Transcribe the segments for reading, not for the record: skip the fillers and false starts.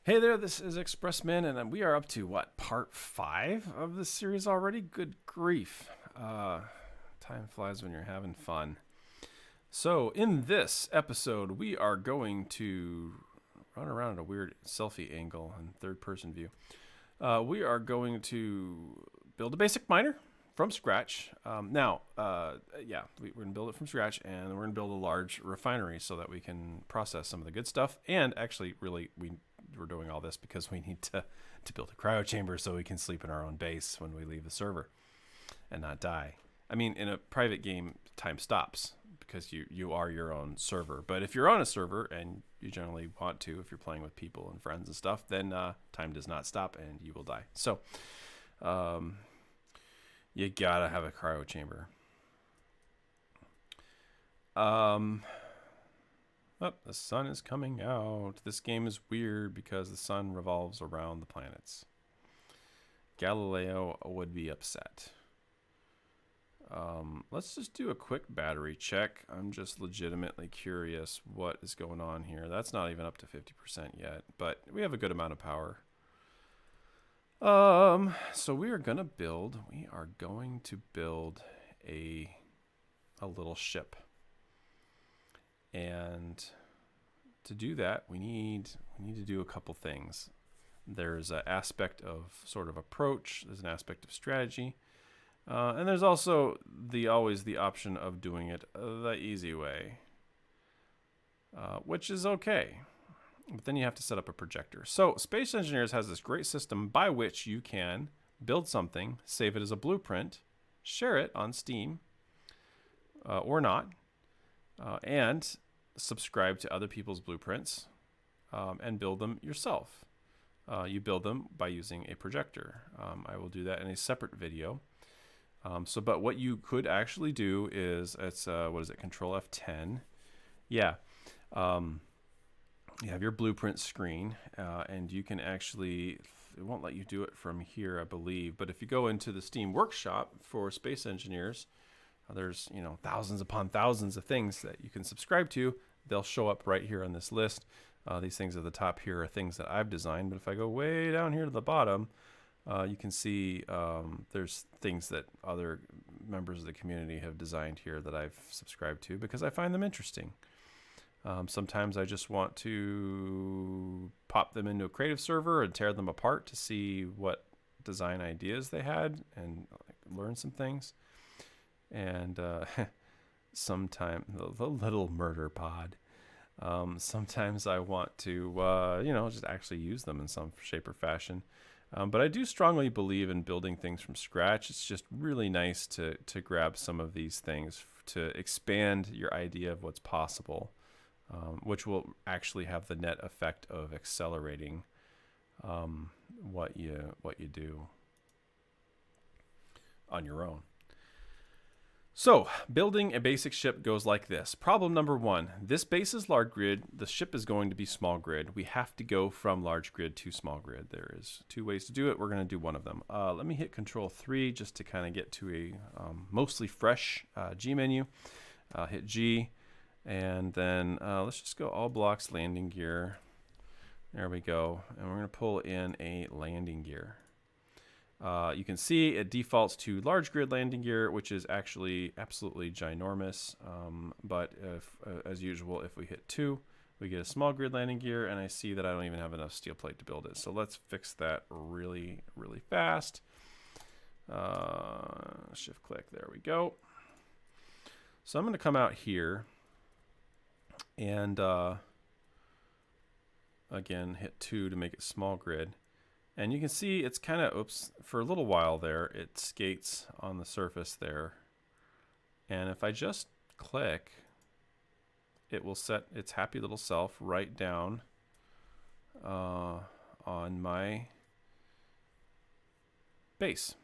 Hey there, this is Expressman, and we are up to what, part 5 of this series already? Good grief. Time flies when you're having fun. So, in this episode, we are going to run around at a weird selfie angle and third person view. We are going to build a basic miner from scratch. We're going to build it from scratch, and we're going to build a large refinery so that we can process some of the good stuff. And actually, really, we're doing all this because we need to build a cryo chamber so we can sleep in our own base when we leave the server and not die. I mean, in a private game, time stops because you are your own server. But if you're on a server, and you generally want to, if you're playing with people and friends and stuff, then time does not stop and you will die. So you gotta have a cryo chamber. The sun is coming out. This game is weird because the sun revolves around the planets. Galileo would be upset. Let's just do a quick battery check. I'm just legitimately curious what is going on here. That's not even up to 50% yet, but we have a good amount of power. So we are going to build a little ship. And to do that, we need to do a couple things. There's an aspect of sort of approach. There's an aspect of strategy. And there's also always the option of doing it the easy way, which is okay. But then you have to set up a projector. So Space Engineers has this great system by which you can build something, save it as a blueprint, share it on Steam or not, and subscribe to other people's blueprints and build them yourself. You build them by using a projector. I will do that in a separate video. But what you could actually do is, Control F10. Yeah. You have your blueprint screen, and you can actually, it won't let you do it from here, I believe. But if you go into the Steam Workshop for Space Engineers, there's, thousands upon thousands of things that you can subscribe to. They'll show up right here on this list. These things at the top here are things that I've designed. But if I go way down here to the bottom, you can see there's things that other members of the community have designed here that I've subscribed to because I find them interesting. Sometimes I just want to pop them into a creative server and tear them apart to see what design ideas they had and learn some things. And sometimes the little murder pod. Sometimes I want to, just actually use them in some shape or fashion. But I do strongly believe in building things from scratch. It's just really nice to grab some of these things to expand your idea of what's possible, which will actually have the net effect of accelerating what you do on your own. So, building a basic ship goes like this. Problem number 1. This base is large grid. The ship is going to be small grid. We have to go from large grid to small grid. There is 2 ways to do it. We're going to do one of them. Let me hit Control 3 just to kind of get to a mostly fresh G menu. Hit G. And then let's just go all blocks landing gear. There we go. And we're going to pull in a landing gear. You can see it defaults to large grid landing gear, which is actually absolutely ginormous. But as usual, if we hit 2, we get a small grid landing gear, and I see that I don't even have enough steel plate to build it. So let's fix that really, really fast. Shift click, there we go. So I'm going to come out here and again, hit 2 to make it small grid. And you can see it's kind of, for a little while there, it skates on the surface there. And if I just click, it will set its happy little self right down on my base.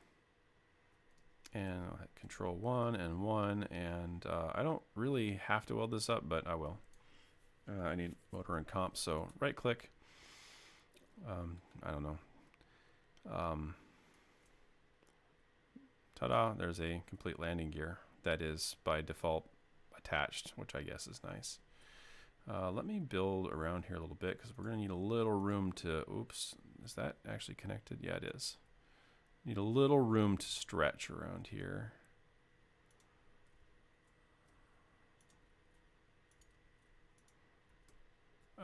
And I'll hit Control 1 and 1, and I don't really have to weld this up, but I will. I need motor and comp, so right click. I don't know. Ta-da, there's a complete landing gear that is by default attached, which I guess is nice. Let me build around here a little bit because we're going to need a little room to, oops, is that actually connected? Yeah, it is. Need a little room to stretch around here.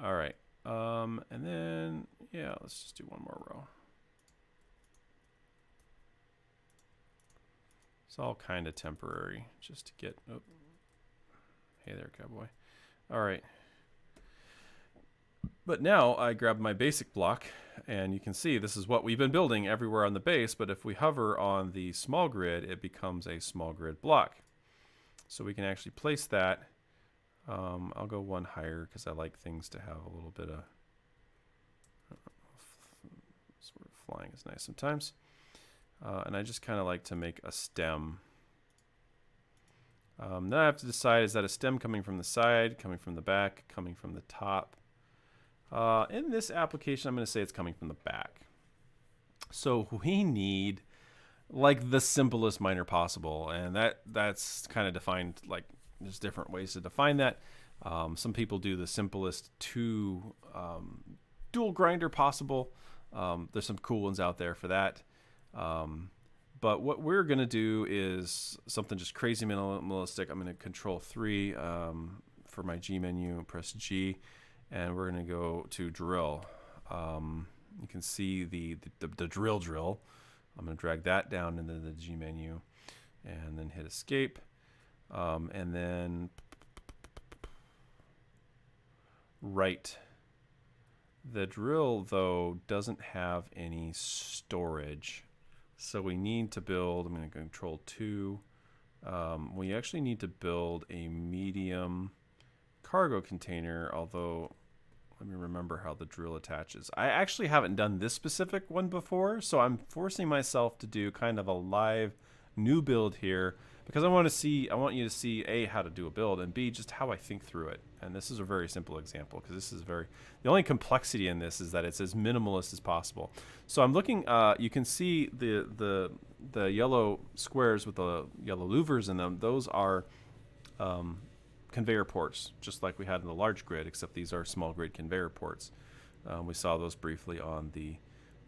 All right. And then, yeah, let's just do one more row. It's all kind of temporary just to get, oh, hey there, cowboy. All right. But now I grab my basic block, and you can see this is what we've been building everywhere on the base, but if we hover on the small grid, it becomes a small grid block. So we can actually place that. I'll go one higher because I like things to have a little bit of sort of flying is nice sometimes. And I just kind of like to make a stem. Then I have to decide, is that a stem coming from the side, coming from the back, coming from the top? In this application, I'm going to say it's coming from the back. So we need like the simplest miner possible, and that's kind of defined, like there's different ways to define that. Some people do the simplest two dual grinder possible. There's some cool ones out there for that. But what we're going to do is something just crazy minimalistic. I'm going to control 3 for my G menu, press G, and we're going to go to drill. You can see the drill. I'm going to drag that down into the G menu and then hit escape. And then right. The drill, though, doesn't have any storage. So we need to build, I'm going to control 2. We actually need to build a medium cargo container, although let me remember how the drill attaches. I actually haven't done this specific one before, so I'm forcing myself to do kind of a live new build here because I want you to see A, how to do a build, and B, just how I think through it. And this is a very simple example because this is the only complexity in this is that it's as minimalist as possible. So I'm looking, you can see the yellow squares with the yellow louvers in them. Those are conveyor ports, just like we had in the large grid, except these are small grid conveyor ports. We saw those briefly on the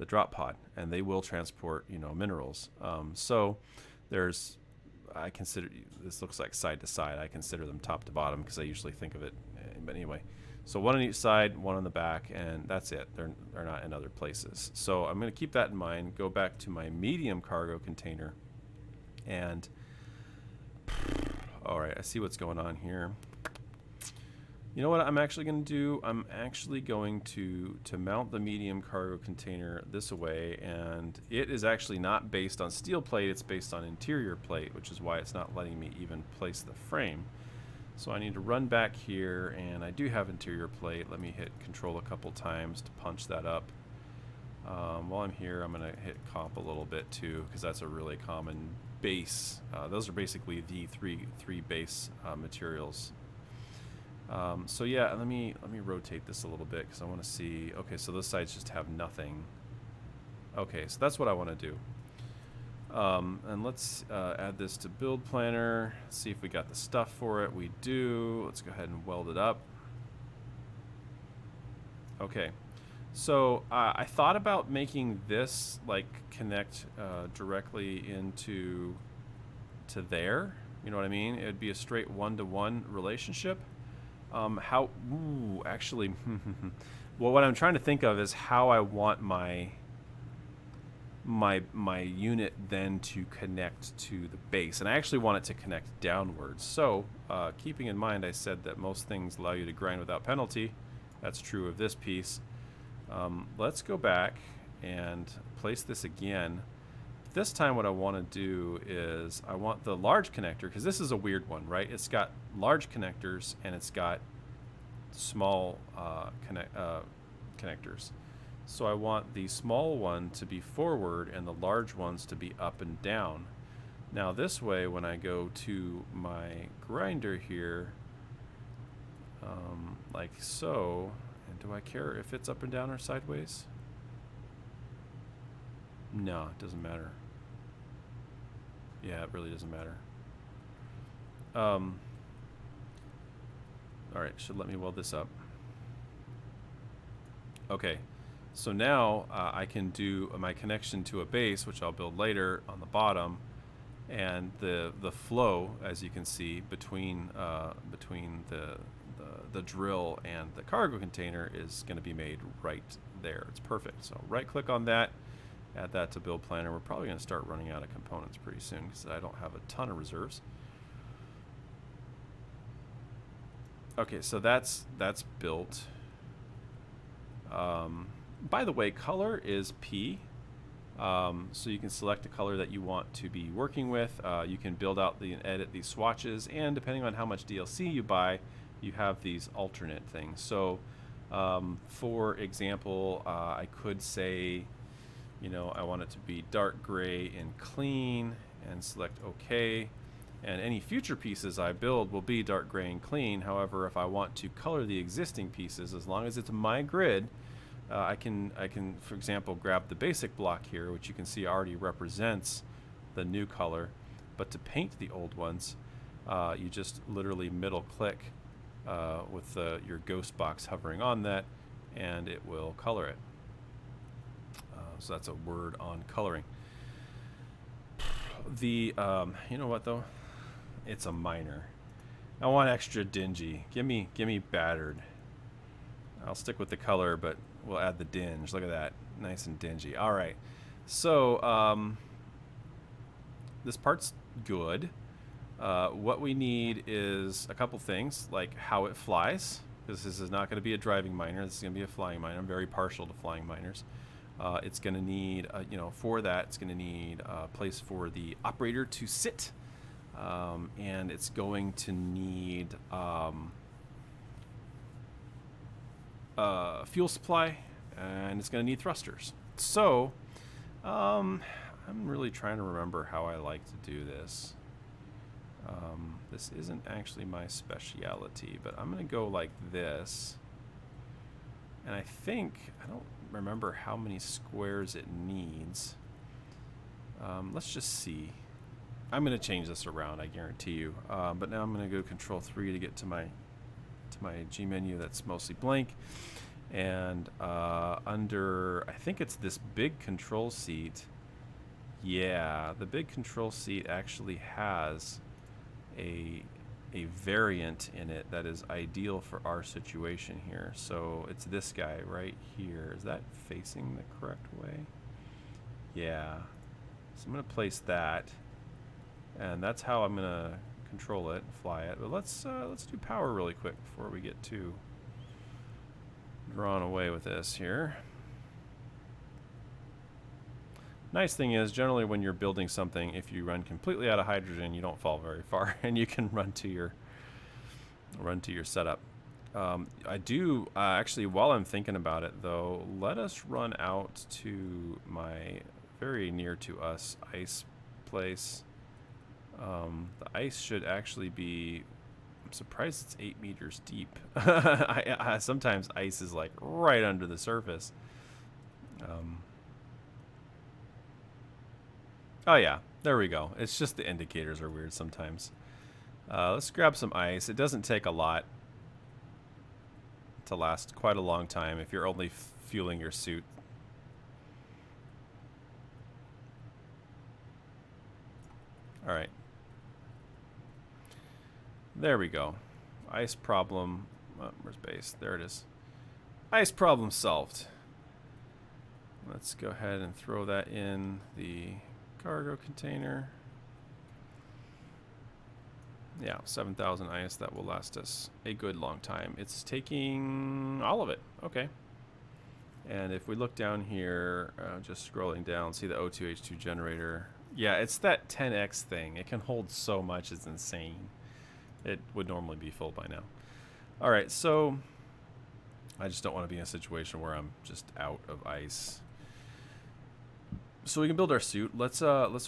drop pod, and they will transport, minerals. So there's, I consider, this looks like side to side. I consider them top to bottom because I usually think of it. But anyway, so one on each side, one on the back, and that's it. They're not in other places. So I'm going to keep that in mind. Go back to my medium cargo container, and all right, I see what's going on here. You know what I'm actually going to do? I'm actually going to mount the medium cargo container this way, and it is actually not based on steel plate, it's based on interior plate, which is why it's not letting me even place the frame. So I need to run back here, and I do have interior plate. Let me hit control a couple times to punch that up. While I'm here, I'm going to hit comp a little bit too, because that's a really common base. Those are basically the three base materials. So yeah, let me rotate this a little bit because I want to see. Okay, so those sides just have nothing. Okay, so that's what I want to do. And let's add this to build planner. See if we got the stuff for it. We do. Let's go ahead and weld it up. Okay, so I thought about making this like connect directly into there. You know what I mean? It would be a straight one-to-one relationship. Actually, well, what I'm trying to think of is how I want my unit then to connect to the base, and I actually want it to connect downwards. So, keeping in mind, I said that most things allow you to grind without penalty. That's true of this piece. Let's go back and place this again. This time what I want to do is I want the large connector, because this is a weird one, right? It's got large connectors and it's got small connectors. So I want the small one to be forward and the large ones to be up and down. Now this way, when I go to my grinder here, like so, and do I care if it's up and down or sideways? No, it doesn't matter. Yeah, it really doesn't matter. All right, should let me weld this up. Okay, so now I can do my connection to a base, which I'll build later on the bottom, and the flow, as you can see, between the drill and the cargo container is going to be made right there. It's perfect. So right click on that, add that to build planner. We're probably going to start running out of components pretty soon because I don't have a ton of reserves. Okay, so that's built. By the way, color is P. So you can select a color that you want to be working with. You can build out and edit these swatches, and depending on how much DLC you buy, you have these alternate things. So for example, I could say, you know, I want it to be dark gray and clean, and select OK. And any future pieces I build will be dark gray and clean. However, if I want to color the existing pieces, as long as it's my grid, I can, for example, grab the basic block here, which you can see already represents the new color. But to paint the old ones, you just literally middle click with your ghost box hovering on that, and it will color it. So that's a word on coloring. The you know what though? It's a minor. I want extra dingy. Give me battered. I'll stick with the color, but we'll add the dinge. Look at that, nice and dingy. All right, so this part's good. What we need is a couple things, like how it flies, because this is not going to be a driving miner. This is going to be a flying miner. I'm very partial to flying miners. It's going to need, you know, for that, it's going to need a place for the operator to sit, and it's going to need fuel supply, and it's going to need thrusters. So I'm really trying to remember how I like to do this. This isn't actually my speciality, but I'm going to go like this. And I think, I don't remember how many squares it needs. Let's just see. I'm going to change this around, I guarantee you. But now I'm going to go Control-3 to get to my G menu that's mostly blank. And under, I think it's this big control seat. Yeah, the big control seat actually has a variant in it that is ideal for our situation here. So it's this guy right here. Is that facing the correct way? Yeah. So I'm going to place that, and that's how I'm going to control it, fly it. But let's do power really quick before we get too drawn away with this here. Nice thing is, generally when you're building something, if you run completely out of hydrogen, you don't fall very far, and you can run to your setup. I do actually, while I'm thinking about it though, let us run out to my very near to us ice place. The ice should actually be, I'm surprised it's 8 meters deep. Sometimes ice is like right under the surface. Oh yeah, there we go. It's just the indicators are weird sometimes. Let's grab some ice. It doesn't take a lot to last quite a long time if you're only fueling your suit. All right. There we go. Ice problem. Where's base? There it is. Ice problem solved. Let's go ahead and throw that in the cargo container. Yeah, 7,000 ice. That will last us a good long time. It's taking all of it. Okay. And if we look down here, just scrolling down, see the O2H2 generator. Yeah, it's that 10x thing. It can hold so much. It's insane. It would normally be full by now. All right, so I just don't want to be in a situation where I'm just out of ice. So we can build our suit. Let's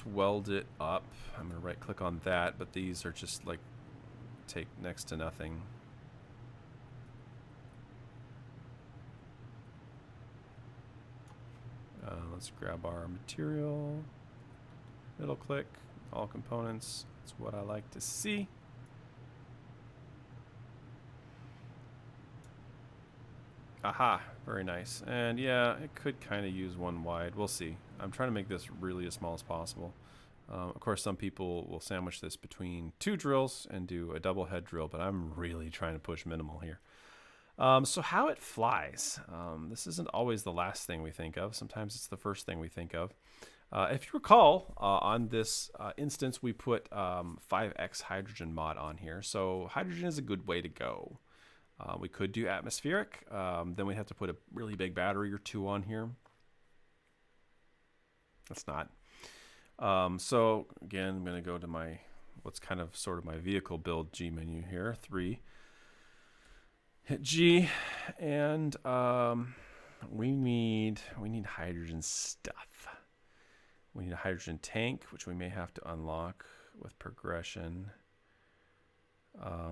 weld it up. I'm gonna right click on that, but these are just like take next to nothing. Let's grab our material, middle click, all components. That's what I like to see. Aha, very nice. And yeah, it could kind of use one wide. We'll see. I'm trying to make this really as small as possible. Of course, some people will sandwich this between 2 drills and do a double head drill, but I'm really trying to push minimal here. So how it flies. This isn't always the last thing we think of. Sometimes it's the first thing we think of. If you recall, on this instance, we put 5x hydrogen mod on here. So hydrogen is a good way to go. We could do atmospheric. Then we'd have to put a really big battery or 2 on here. That's not. So again, I'm going to go to my, what's kind of sort of my vehicle build G menu here, 3. Hit G, and we need hydrogen stuff. We need a hydrogen tank, which we may have to unlock with progression.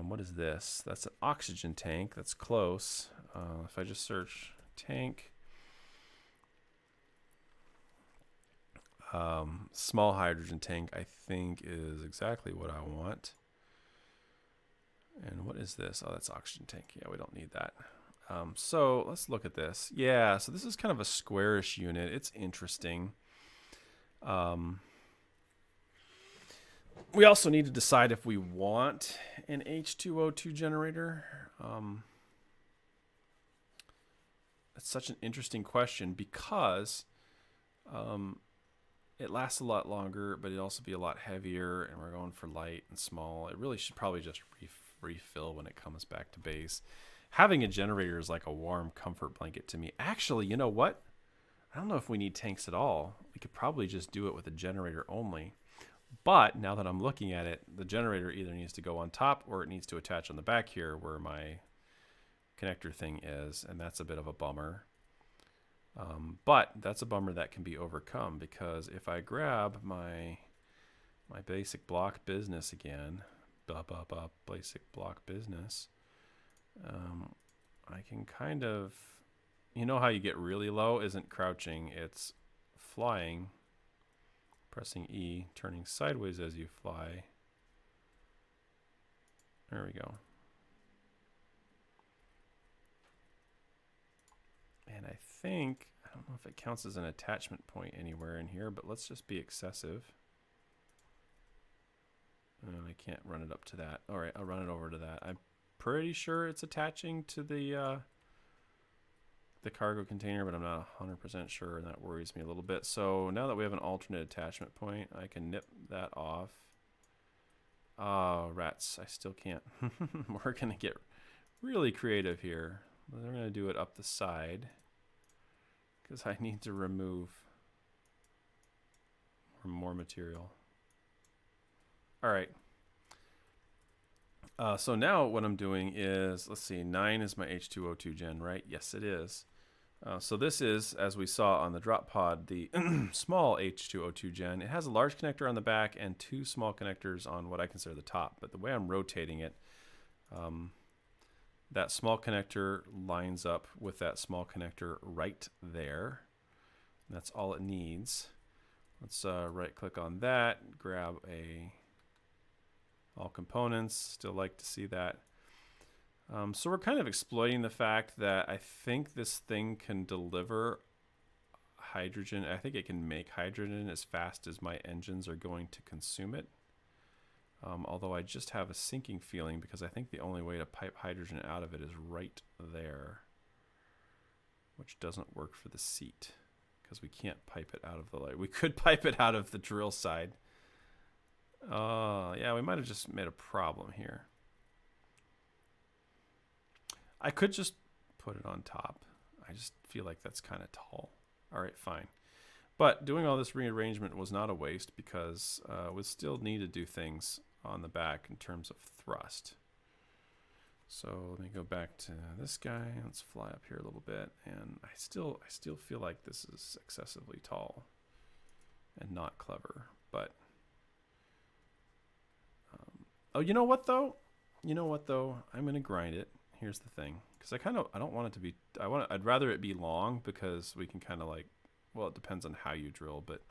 What is this? That's an oxygen tank. That's close. If I just search tank, small hydrogen tank, I think is exactly what I want. And what is this? Oh, that's oxygen tank. Yeah, we don't need that. So let's look at this. Yeah, so this is kind of a squarish unit. It's interesting. We also need to decide if we want an H2O2 generator. That's such an interesting question because it lasts a lot longer, but it'd also be a lot heavier, and we're going for light and small. It really should probably just refill when it comes back to base. Having a generator is like a warm comfort blanket to me. Actually, you know what? I don't know if we need tanks at all. We could probably just do it with a generator only. But now that I'm looking at it, the generator either needs to go on top or it needs to attach on the back here where my connector thing is, and that's a bit of a bummer. But that's a bummer that can be overcome, because if I grab my basic block business again, basic block business, I can kind of, you know how you get really low isn't crouching, it's flying, pressing E, turning sideways as you fly. There we go. And I think, I don't know if it counts as an attachment point anywhere in here, but let's just be excessive. I can't run it up to that. All right, I'll run it over to that. I'm pretty sure it's attaching to the cargo container, but I'm not 100% sure, and that worries me a little bit. So now that we have an alternate attachment point, I can nip that off. Oh, rats, I still can't. We're going to get really creative here. We're going to do it up the side because I need to remove more material. All right. So now what I'm doing is, let's see, 9 is my H2O2 gen, right? Yes, it is. So this is, as we saw on the drop pod, the small H2O2 gen. It has a large connector on the back and 2 small connectors on what I consider the top. But the way I'm rotating it, that small connector lines up with that small connector right there. That's all it needs. Let's right click on that, grab all components, still like to see that. So we're kind of exploiting the fact that I think this thing can deliver hydrogen. I think it can make hydrogen as fast as my engines are going to consume it. Although I just have a sinking feeling because I think the only way to pipe hydrogen out of it is right there, which doesn't work for the seat because we can't pipe it out of the light. We could pipe it out of the drill side. Yeah, we might have just made a problem here. I could just put it on top. I just feel like that's kind of tall. All right, fine. But doing all this rearrangement was not a waste because we still need to do things on the back in terms of thrust. So let me go back to this guy. Let's fly up here a little bit. And I still feel like this is excessively tall and not clever. But oh, you know what though? I'm going to grind it. Here's the thing, because I don't want it to be, I'd rather it be long because we can kind of like, well, it depends on how you drill, but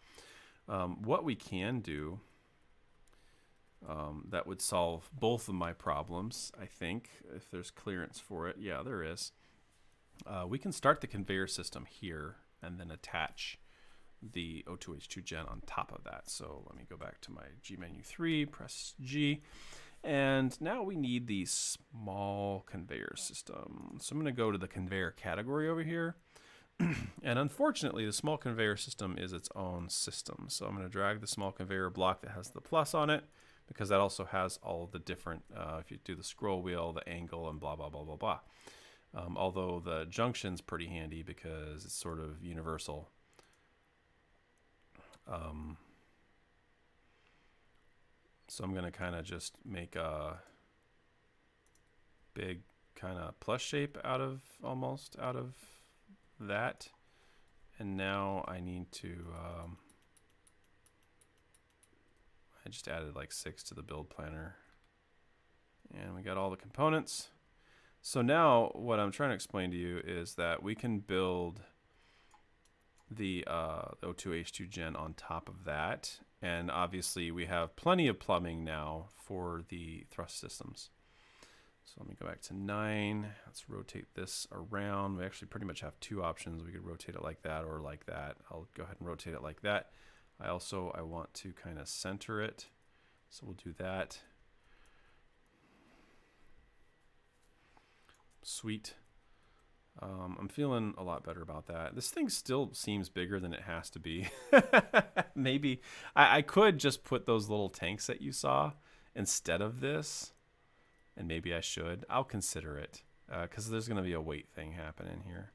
what we can do that would solve both of my problems, I think, if there's clearance for it. Yeah, there is. we can start the conveyor system here and then attach the O2H2 gen on top of that. So let me go back to my G menu 3, press G, and now we need the small conveyor system. So I'm going to go to the conveyor category over here. And unfortunately, the small conveyor system is its own system. So I'm going to drag the small conveyor block that has the plus on it, because that also has all the different, if you do the scroll wheel, the angle, and blah, blah, blah, blah, blah. Although the junction's pretty handy because it's sort of universal. So I'm going to kind of just make a big kind of plus shape almost out of that. And now I need to, I just added like 6 to the build planner. And we got all the components. So now what I'm trying to explain to you is that we can build the O2H2 gen on top of that. And obviously we have plenty of plumbing now for the thrust systems. So let me go back to 9. Let's rotate this around. We actually pretty much have 2 options. We could rotate it like that or like that. I'll go ahead and rotate it like that. I want to kind of center it. So we'll do that. Sweet. I'm feeling a lot better about that. This thing still seems bigger than it has to be. Maybe I could just put those little tanks that you saw instead of this, and maybe I should. I'll consider it because there's going to be a weight thing happening here.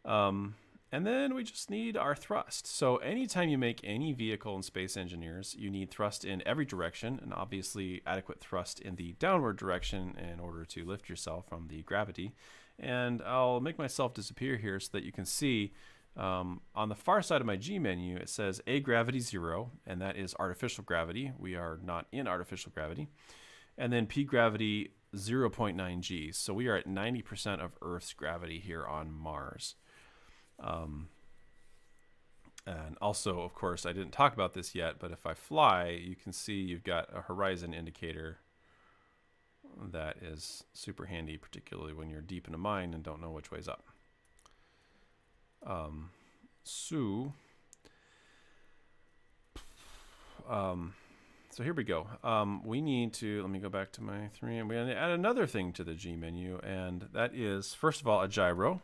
And then we just need our thrust. So anytime you make any vehicle in Space Engineers, you need thrust in every direction, and obviously adequate thrust in the downward direction in order to lift yourself from the gravity. And I'll make myself disappear here so that you can see on the far side of my G menu, it says A gravity 0, and that is artificial gravity. We are not in artificial gravity. And then P gravity 0.9 G. So we are at 90% of Earth's gravity here on Mars. And also, of course, I didn't talk about this yet, but if I fly, you can see you've got a horizon indicator that is super handy, particularly when you're deep in a mine and don't know which way's up. So here we go. We need to, let me go back to my 3, and we're going to add another thing to the G menu, and that is, first of all, a gyro.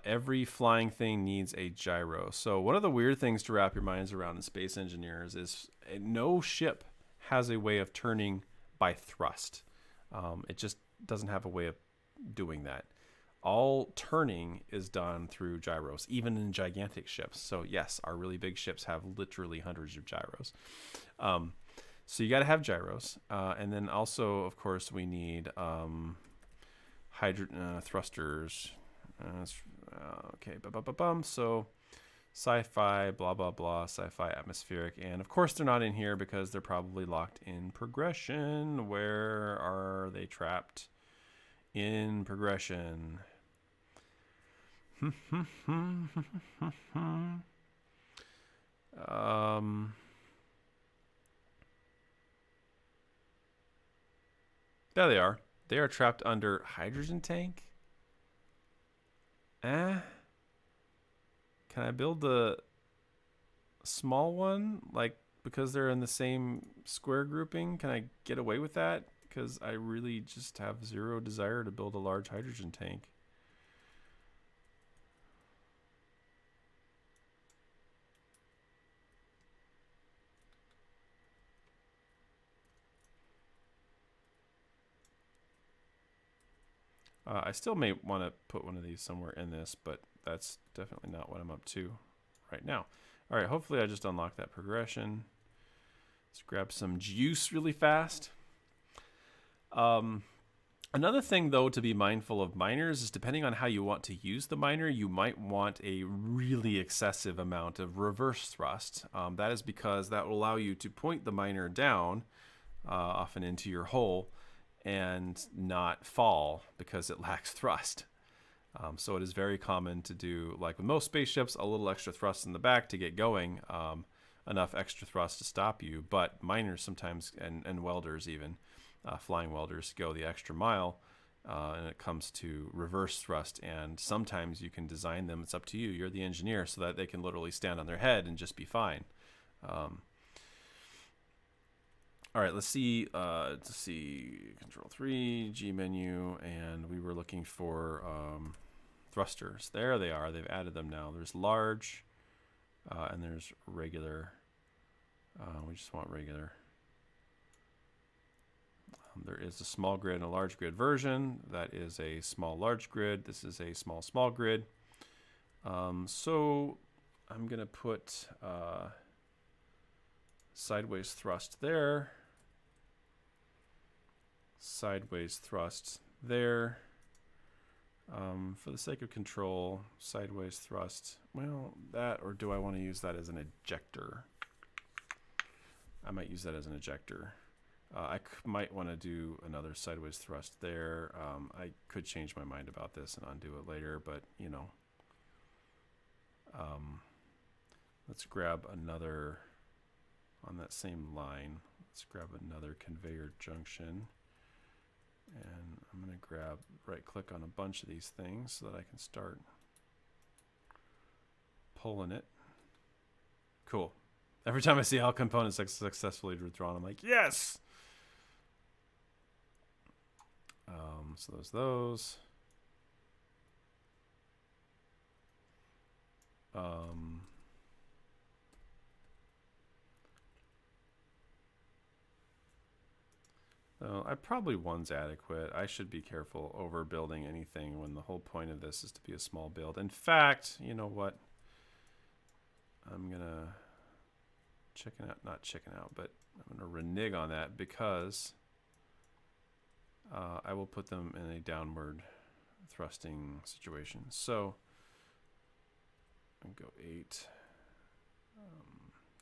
Every flying thing needs a gyro. So one of the weird things to wrap your minds around in Space Engineers is no ship has a way of turning by thrust. It just doesn't have a way of doing that. All turning is done through gyros, even in gigantic ships. So yes, our really big ships have literally hundreds of gyros. So you got to have gyros. And then also, of course, we need thrusters. Okay, so sci-fi, blah, blah, blah, sci-fi atmospheric. And of course they're not in here because they're probably locked in progression. Where are they trapped? In progression. There they are. They are trapped under hydrogen tank. Can I build the small one? Like, because they're in the same square grouping, can I get away with that? Because I really just have zero desire to build a large hydrogen tank. I still may want to put one of these somewhere in this, but that's definitely not what I'm up to right now. All right, hopefully I just unlocked that progression. Let's grab some juice really fast. Another thing, though, to be mindful of miners is depending on how you want to use the miner, you might want a really excessive amount of reverse thrust. That is because that will allow you to point the miner down, often into your hole, and not fall because it lacks thrust. So it is very common to do, like with most spaceships, a little extra thrust in the back to get going, enough extra thrust to stop you. But miners sometimes, and welders even, flying welders, go the extra mile and it comes to reverse thrust. And sometimes you can design them. It's up to you. You're the engineer, so that they can literally stand on their head and just be fine. All right, let's see. Control 3, G menu, and we were looking for thrusters. There they are. They've added them now. There's large, and there's regular. We just want regular. There is a small grid and a large grid version. That is a small large grid. This is a small grid. So I'm gonna put sideways thrust there. Sideways thrust there. For the sake of control, sideways thrust. Well, that, or do I want to use that as an ejector? I might use that as an ejector. I might want to do another sideways thrust there. I could change my mind about this and undo it later, but you know. Let's grab another, on that same line, let's grab another conveyor junction. And I'm going to grab, right click on a bunch of these things so that I can start pulling it. Cool. Every time I see how components successfully withdrawn, I'm like, yes! So there's those. Probably one's adequate. I should be careful overbuilding anything when the whole point of this is to be a small build. In fact, you know what? I'm gonna not chicken out, but I'm gonna renege on that because I will put them in a downward thrusting situation. So I'll go 8.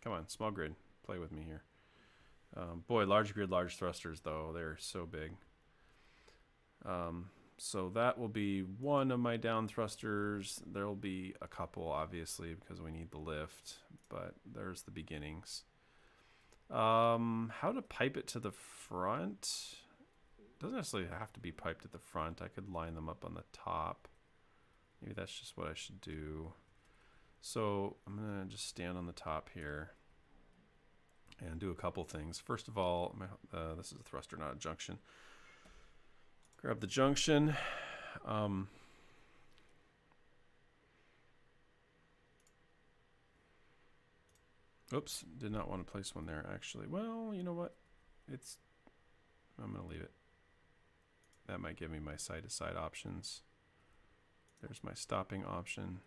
Come on, small grid. Play with me here. Boy, large grid, large thrusters, though. They're so big. So that will be one of my down thrusters. There will be a couple, obviously, because we need the lift. But there's the beginnings. How to pipe it to the front? It doesn't necessarily have to be piped at the front. I could line them up on the top. Maybe that's just what I should do. So I'm going to just stand on the top here and do a couple things. First of all, this is a thruster, not a junction. Grab the junction. Oops, did not want to place one there, actually. Well, you know what? I'm going to leave it. That might give me my side-to-side options. There's my stopping option.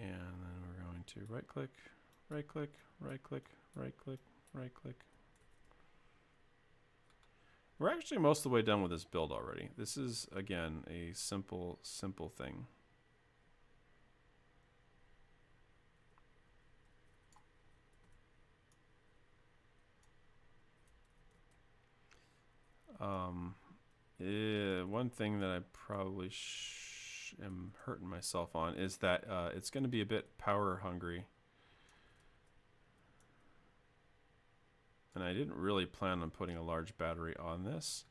And then we're going to right click, right click, right click, right click, right click. We're actually most of the way done with this build already. This is, again, a simple thing. One thing that I probably am hurting myself on is that it's going to be a bit power hungry. And I didn't really plan on putting a large battery on this.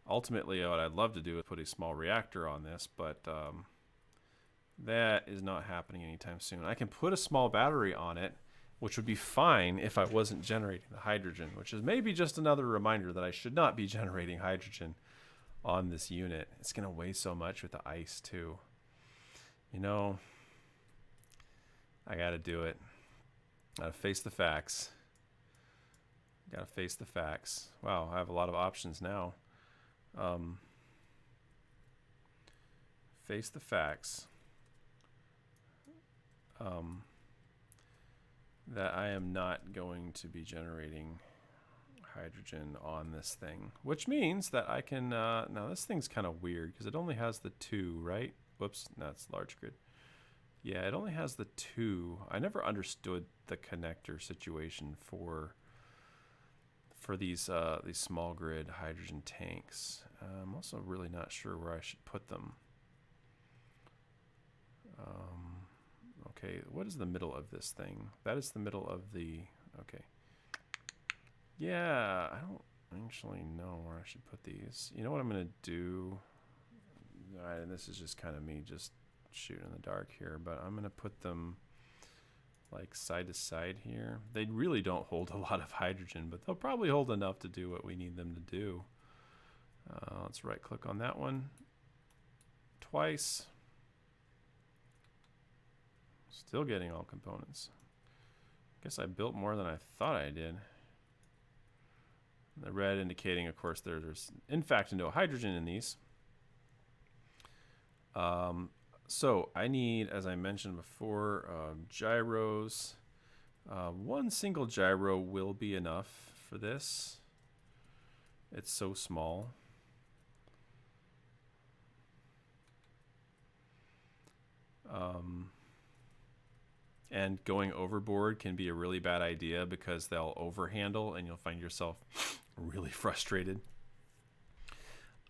Ultimately, what I'd love to do is put a small reactor on this, but that is not happening anytime soon. I can put a small battery on it, which would be fine if I wasn't generating the hydrogen, which is maybe just another reminder that I should not be generating hydrogen on this unit. It's going to weigh so much with the ice too. You know, I got to do it. Got to face the facts. Got to face the facts. Wow, I have a lot of options now. Face the facts. That I am not going to be generating hydrogen on this thing, which means that I can, now this thing's kind of weird because it only has the 2, right? Whoops, that's large grid. Yeah, it only has the 2. I never understood the connector situation for these small grid hydrogen tanks. I'm also really not sure where I should put them. Okay, what is the middle of this thing? That is the middle of the, okay. Yeah, I don't actually know where I should put these. You know what I'm going to do? And this is just kind of me just shooting in the dark here, but I'm going to put them like side to side here. They really don't hold a lot of hydrogen, but they'll probably hold enough to do what we need them to do. Let's right click on that one twice. Still getting all components. Guess I built more than I thought I did. The red indicating, of course, there's in fact no hydrogen in these. So I need, as I mentioned before, gyros. One single gyro will be enough for this. It's so small. And going overboard can be a really bad idea because they'll overhandle and you'll find yourself really frustrated.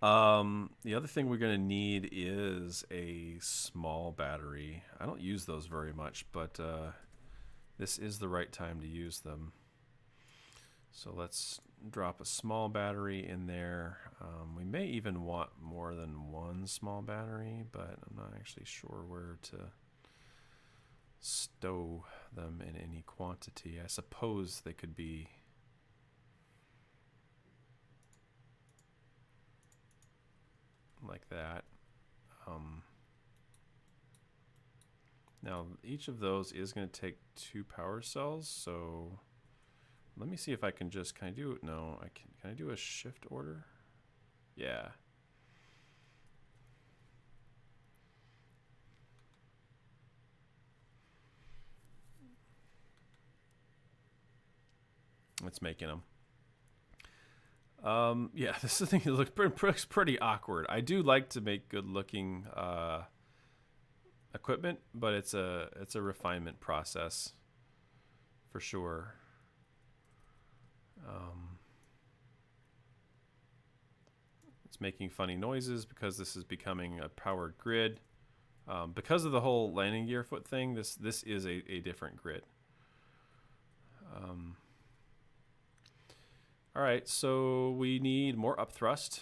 The other thing we're going to need is a small battery. I don't use those very much, but this is the right time to use them. So let's drop a small battery in there. We may even want more than one small battery, but I'm not actually sure where to stow them in any quantity. I suppose they could be like that. Now each of those is going to take 2 power cells, so let me see if I can just, can I do a shift order? Yeah. It's making them. Yeah, this thing looks pretty awkward. I do like to make good looking equipment, but it's a refinement process for sure. It's making funny noises because this is becoming a powered grid. Because of the whole landing gear foot thing, this is a different grid. All right, so we need more upthrust.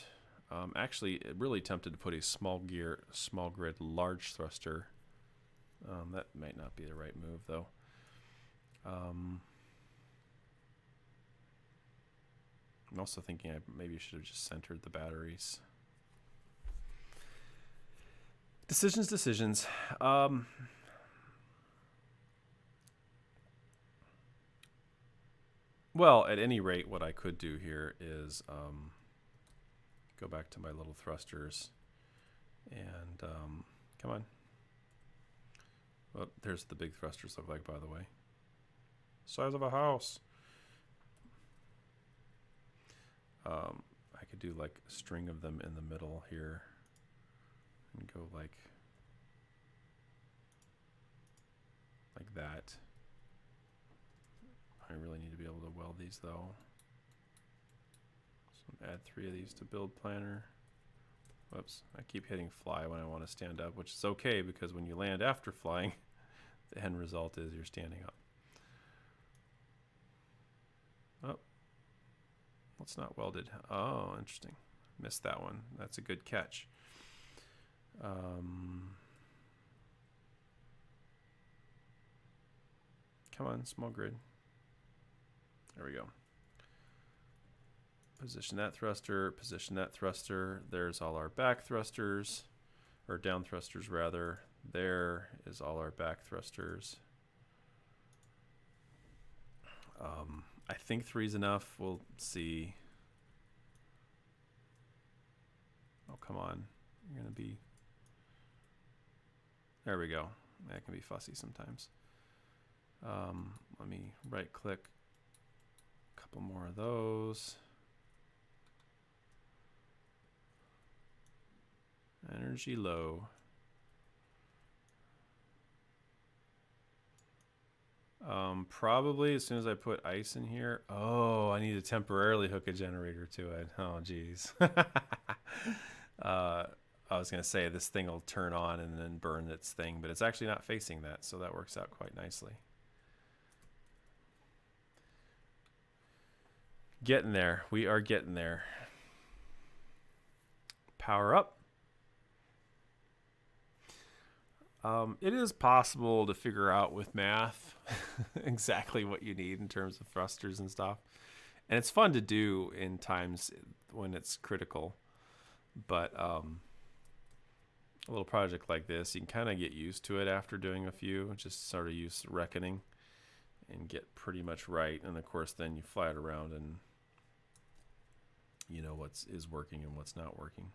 Actually, really tempted to put a small grid, large thruster. That might not be the right move, though. I'm also thinking I maybe should have just centered the batteries. Decisions. Well, at any rate, what I could do here is go back to my little thrusters and come on. Well, there's the big thrusters look like, by the way. Size of a house. I could do like a string of them in the middle here and go like that. I really need to be able to weld these though. So add 3 of these to build planner. Whoops, I keep hitting fly when I want to stand up, which is okay because when you land after flying, the end result is you're standing up. Oh, it's not welded. Oh, interesting. Missed that one. That's a good catch. Come on, small grid. There we go. Position that thruster, position that thruster. There's all our back thrusters, or down thrusters rather. There is all our back thrusters. I think 3's enough. We'll see. Oh, come on. You're going to be... There we go. That can be fussy sometimes. Let me right click. A couple more of those. Energy low. Probably as soon as I put ice in here. Oh, I need to temporarily hook a generator to it. Oh, geez. I was going to say this thing will turn on and then burn its thing, but it's actually not facing that, so that works out quite nicely. Getting there. We are getting there. Power up. It is possible to figure out with math exactly what you need in terms of thrusters and stuff. And it's fun to do in times when it's critical. But a little project like this, you can kind of get used to it after doing a few. Just sort of use reckoning and get pretty much right. And of course, then you fly it around and you know what is working and what's not working.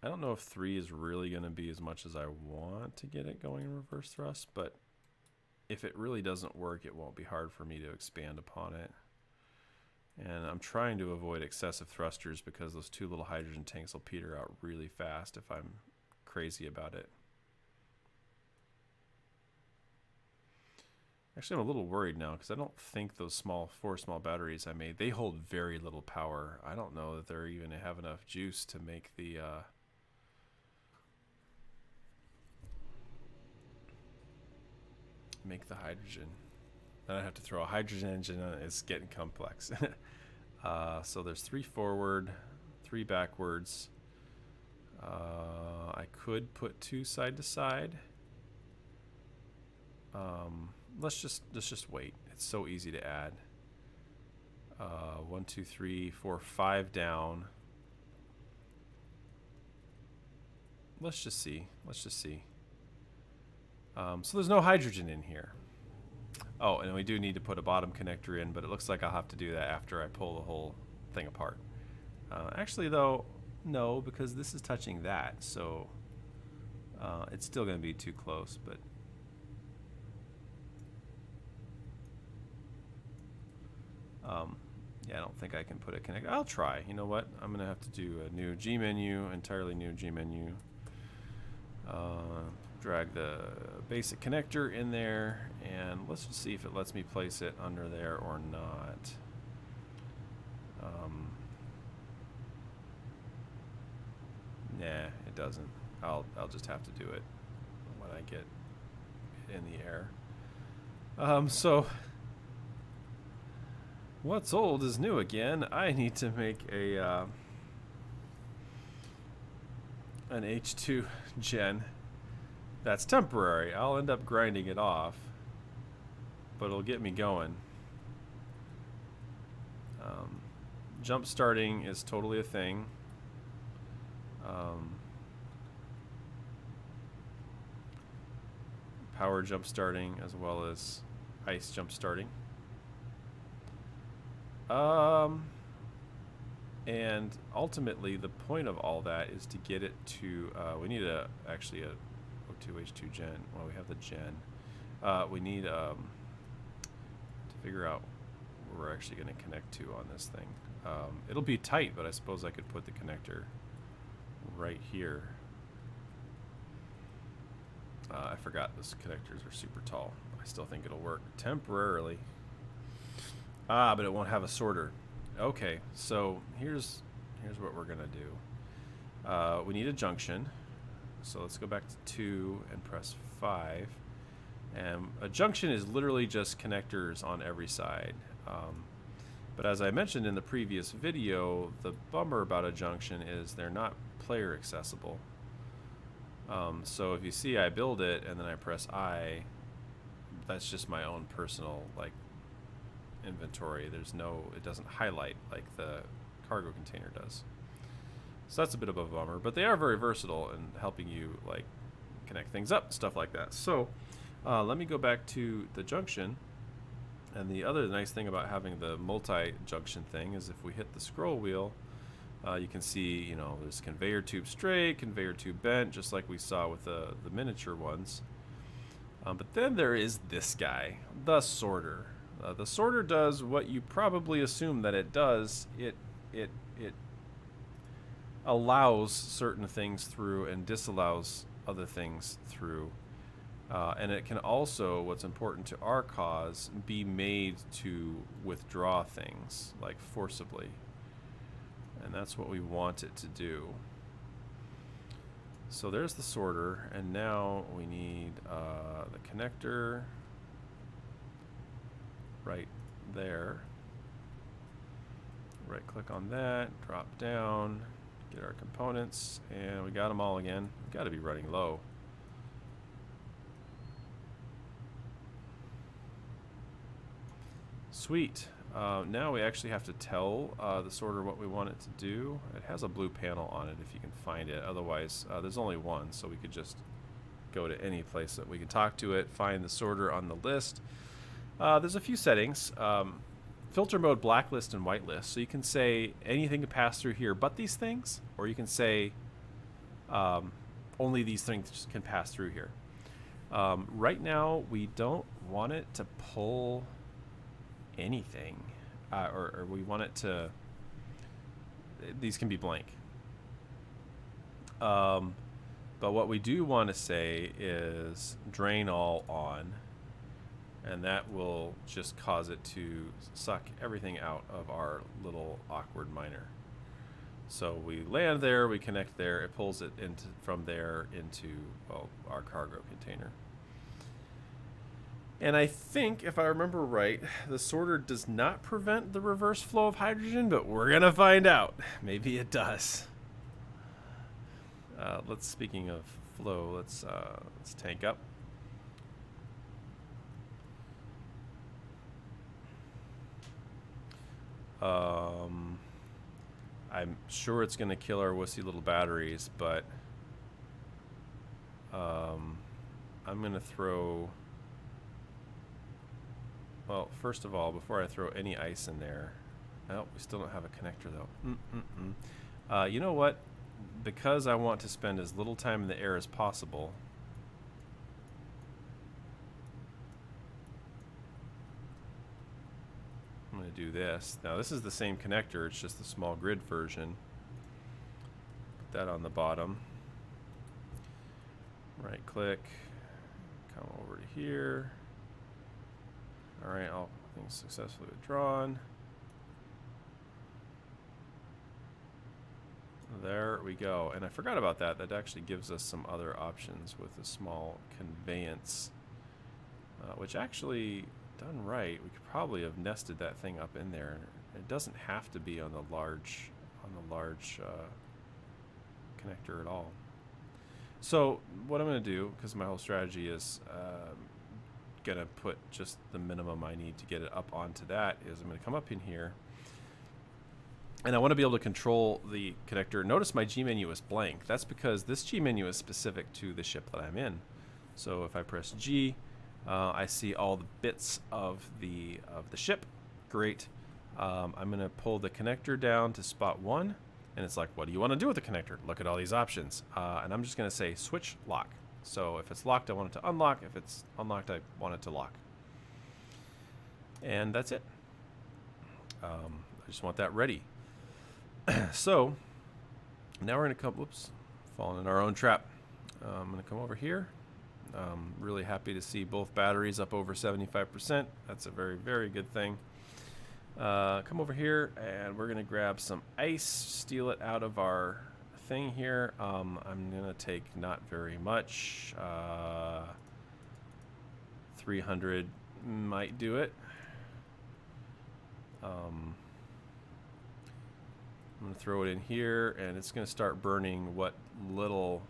I don't know if 3 is really going to be as much as I want to get it going in reverse thrust, but if it really doesn't work, it won't be hard for me to expand upon it. And I'm trying to avoid excessive thrusters because those 2 little hydrogen tanks will peter out really fast if I'm crazy about it. Actually, I'm a little worried now because I don't think those 4 small batteries I made, they hold very little power. I don't know that they're even have enough juice to make the hydrogen. Then I have to throw a hydrogen engine on it. It's getting complex. So there's 3 forward, 3 backwards. I could put 2 side to side. Let's just wait. It's so easy to add. 1, 2, 3, 4, 5 down. Let's just see. So there's no hydrogen in here. Oh, and we do need to put a bottom connector in, but it looks like I'll have to do that after I pull the whole thing apart. Actually, though, no, because this is touching that, so it's still going to be too close. But yeah, I don't think I can put a connector. I'll try. You know what? I'm going to have to do a new G menu, entirely new G menu. Drag the basic connector in there, and let's just see if it lets me place it under there or not. Nah, it doesn't. I'll just have to do it when I get in the air. So what's old is new again. I need to make a an H2 gen. That's temporary. I'll end up grinding it off, but it'll get me going. Jump starting is totally a thing. Power jump starting as well as ice jump starting. And ultimately, the point of all that is to get it to. We need actually a O2H2 gen. Well, we have the gen. We need to figure out where we're actually going to connect to on this thing. It'll be tight, but I suppose I could put the connector right here. I forgot those connectors are super tall. I still think it'll work temporarily. But it won't have a sorter. Okay, so here's what we're gonna do. We need a junction. So let's go back to 2 and press 5. And a junction is literally just connectors on every side. But as I mentioned in the previous video, the bummer about a junction is they're not player accessible. So if you see I build it and then I press I, that's just my own personal inventory. It doesn't highlight like the cargo container does. So that's a bit of a bummer, but they are very versatile in helping you connect things up, stuff like that. So let me go back to the junction. And the other nice thing about having the multi-junction thing is if we hit the scroll wheel, you can see, there's conveyor tube straight, conveyor tube bent, just like we saw with the miniature ones. But then there is this guy, the sorter. The sorter does what you probably assume that it does. It allows certain things through and disallows other things through. And it can also, what's important to our cause, be made to withdraw things, forcibly. And that's what we want it to do. So there's the sorter, and now we need the connector right there. Right click on that, drop down, get our components, and we got them all again. We've got to be running low. Sweet. Now we actually have to tell the sorter what we want it to do. It has a blue panel on it if you can find it. Otherwise, there's only one, so we could just go to any place that we can talk to it, find the sorter on the list. There's a few settings. Filter mode, blacklist, and whitelist. So you can say anything can pass through here but these things, or you can say only these things can pass through here. Right now, we don't want it to pull anything, or we want it to, these can be blank. But what we do want to say is drain all on, and that will just cause it to suck everything out of our little awkward miner. So we land there, we connect there, it pulls it from there into, well, our cargo container. And I think, if I remember right, the sorter does not prevent the reverse flow of hydrogen, but we're gonna find out. Maybe it does. Speaking of flow, let's tank up. I'm sure it's gonna kill our wussy little batteries, but I'm gonna throw. Well, first of all, before I throw any ice in there, oh, we still don't have a connector though. You know what? Because I want to spend as little time in the air as possible, I'm going to do this. Now this is the same connector, it's just the small grid version. Put that on the bottom. Right click, come over to here. Alright, all things successfully withdrawn. There we go. And I forgot about that. That actually gives us some other options with a small conveyance, which actually, done right, we could probably have nested that thing up in there. It doesn't have to be on the large connector at all. So what I'm going to do, because my whole strategy is going to put just the minimum I need to get it up onto that, is I'm going to come up in here. And I want to be able to control the connector. Notice my G menu is blank. That's because this G menu is specific to the ship that I'm in. So if I press G, I see all the bits of the ship. Great. I'm going to pull the connector down to spot 1. And it's like, what do you want to do with the connector? Look at all these options. And I'm just going to say switch lock. So if it's locked, I want it to unlock. If it's unlocked, I want it to lock. And that's it. I just want that ready. So now we're going to come, whoops, falling in our own trap. I'm going to come over here. Really happy to see both batteries up over 75%. That's a very, very good thing. Come over here and we're going to grab some ice, steal it out of our thing here. I'm going to take not very much. 300 might do it. I'm going to throw it in here, and it's going to start burning what little